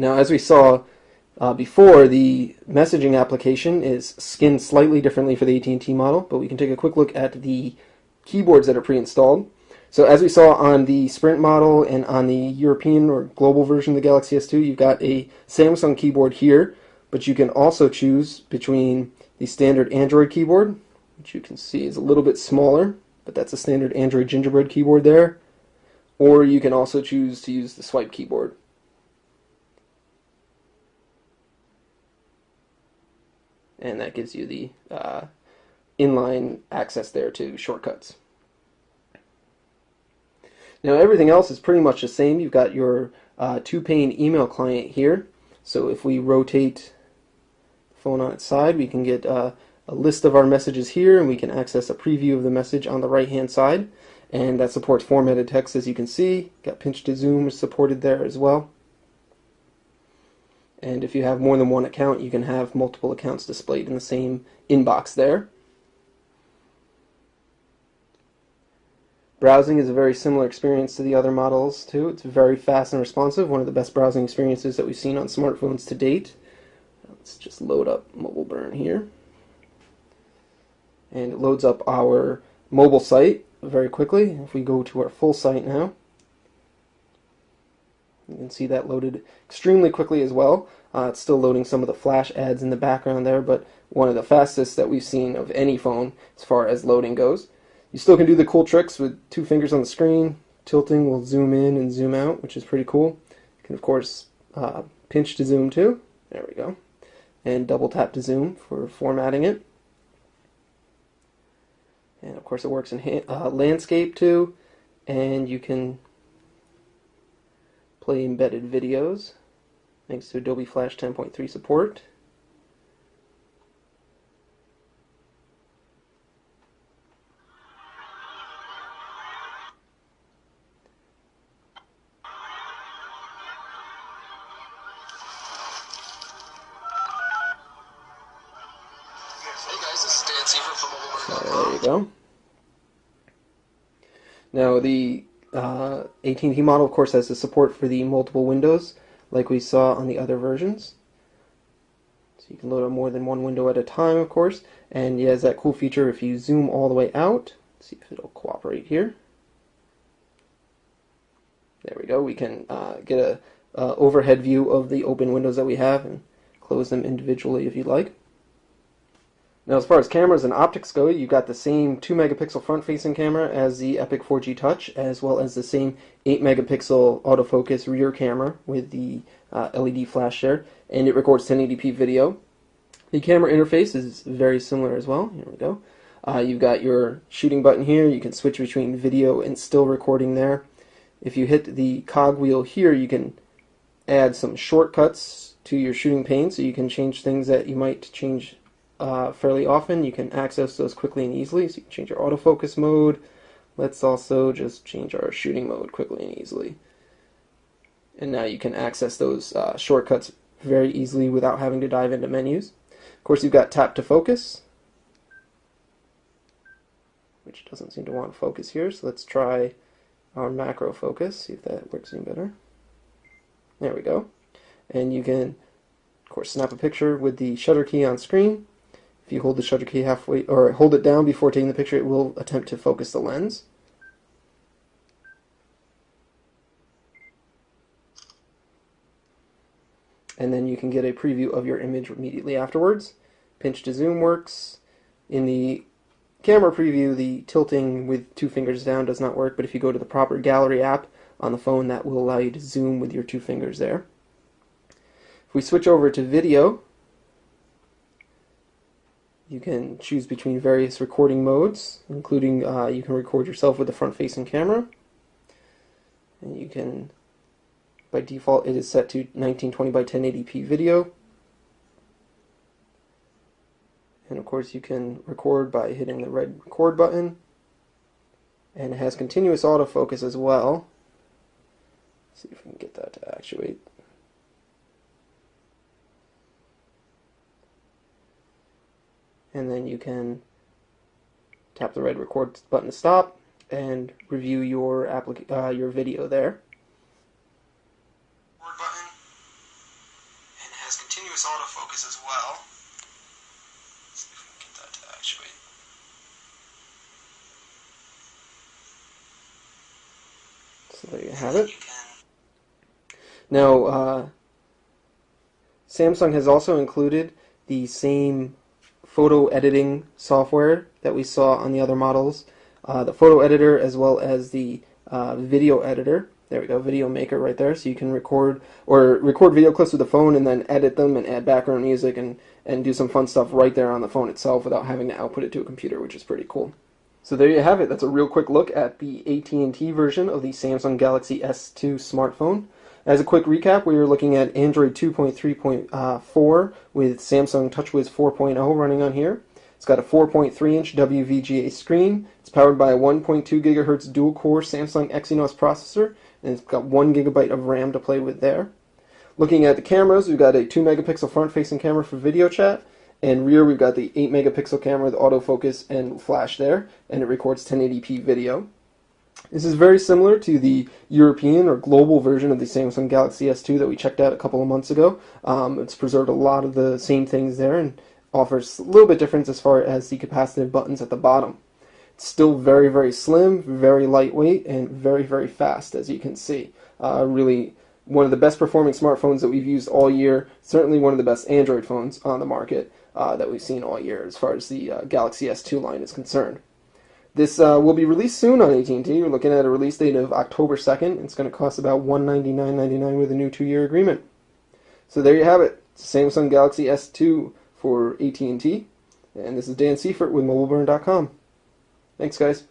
Now, as we saw before, the messaging application is skinned slightly differently for the AT&T model, but we can take a quick look at the keyboards that are pre-installed. So as we saw on the Sprint model and on the European or global version of the Galaxy S2, you've got a Samsung keyboard here, but you can also choose between the standard Android keyboard, which you can see is a little bit smaller, but that's a standard Android Gingerbread keyboard there, or you can also choose to use the swipe keyboard. And that gives you the inline access there to shortcuts. Now everything else is pretty much the same. You've got your two-pane email client here. So if we rotate the phone on its side, we can get a list of our messages here, and we can access a preview of the message on the right-hand side. And that supports formatted text, as you can see. Got pinch to zoom supported there as well. And if you have more than one account, you can have multiple accounts displayed in the same inbox there. Browsing is a very similar experience to the other models too. It's very fast and responsive, one of the best browsing experiences that we've seen on smartphones to date. Let's just load up Mobile Burn here. And it loads up our mobile site very quickly. If we go to our full site now, you can see that loaded extremely quickly as well. It's still loading some of the flash ads in the background there, but one of the fastest that we've seen of any phone as far as loading goes. You still can do the cool tricks with two fingers on the screen. Tilting will zoom in and zoom out, which is pretty cool. You can, of course, pinch to zoom too. There we go. And double tap to zoom for formatting it. And, of course, it works in landscape too. And you can play embedded videos thanks to Adobe Flash 10.3 support. Hey guys, this is Dan Seaver from There you go. Now the AT&T model, of course, has the support for the multiple windows, like we saw on the other versions. So you can load up more than one window at a time, of course. And it has that cool feature if you zoom all the way out. Let's see if it'll cooperate here. There we go. We can get a overhead view of the open windows that we have and close them individually if you'd like. Now, as far as cameras and optics go, you've got the same 2-megapixel front-facing camera as the Epic 4G Touch, as well as the same 8-megapixel autofocus rear camera with the LED flash there, and it records 1080p video. The camera interface is very similar as well. Here we go. You've got your shooting button here. You can switch between video and still recording there. If you hit the cog wheel here, you can add some shortcuts to your shooting pane, so you can change things that you might change fairly often. You can access those quickly and easily, so you can change your autofocus mode. Let's also just change our shooting mode quickly and easily. And now you can access those shortcuts very easily without having to dive into menus. Of course, you've got tap to focus, which doesn't seem to want to focus here, so let's try our macro focus, see if that works any better. There we go. And you can, of course, snap a picture with the shutter key on screen. If you hold the shutter key halfway, or hold it down before taking the picture, it will attempt to focus the lens. And then you can get a preview of your image immediately afterwards. Pinch to zoom works. In the camera preview, the tilting with two fingers down does not work, but if you go to the proper gallery app on the phone, that will allow you to zoom with your two fingers there. If we switch over to video, you can choose between various recording modes, including you can record yourself with the front-facing camera. And you can, by default, it is set to 1920 by 1080p video. And of course you can record by hitting the red record button. And it has continuous autofocus as well. Let's see if we can get that to actuate. And then you can tap the red record button to stop and review your video there. So there you have it. Now, Samsung has also included the same photo editing software that we saw on the other models, the photo editor as well as the video editor. There we go, Video Maker right there. So you can record video clips with the phone and then edit them and add background music and do some fun stuff right there on the phone itself without having to output it to a computer, which is pretty cool. So there you have it. That's a real quick look at the AT&T version of the Samsung Galaxy S2 smartphone. As a quick recap, we were looking at Android 2.3.4 with Samsung TouchWiz 4.0 running on here. It's got a 4.3-inch WVGA screen. It's powered by a 1.2 GHz dual-core Samsung Exynos processor, and it's got 1 GB of RAM to play with there. Looking at the cameras, we've got a 2-megapixel front-facing camera for video chat, and rear we've got the 8-megapixel camera with autofocus and flash there, and it records 1080p video. This is very similar to the European or global version of the Samsung Galaxy S2 that we checked out a couple of months ago. It's preserved a lot of the same things there and offers a little bit difference as far as the capacitive buttons at the bottom. It's still very, very slim, very lightweight, and very, very fast, as you can see. Really one of the best performing smartphones that we've used all year. Certainly one of the best Android phones on the market that we've seen all year as far as the Galaxy S2 line is concerned. This will be released soon on AT&T. We're looking at a release date of October 2nd. It's going to cost about $199.99 with a new 2-year agreement. So there you have it. It's Samsung Galaxy S2 for AT&T. And this is Dan Seifert with MobileBurn.com. Thanks, guys.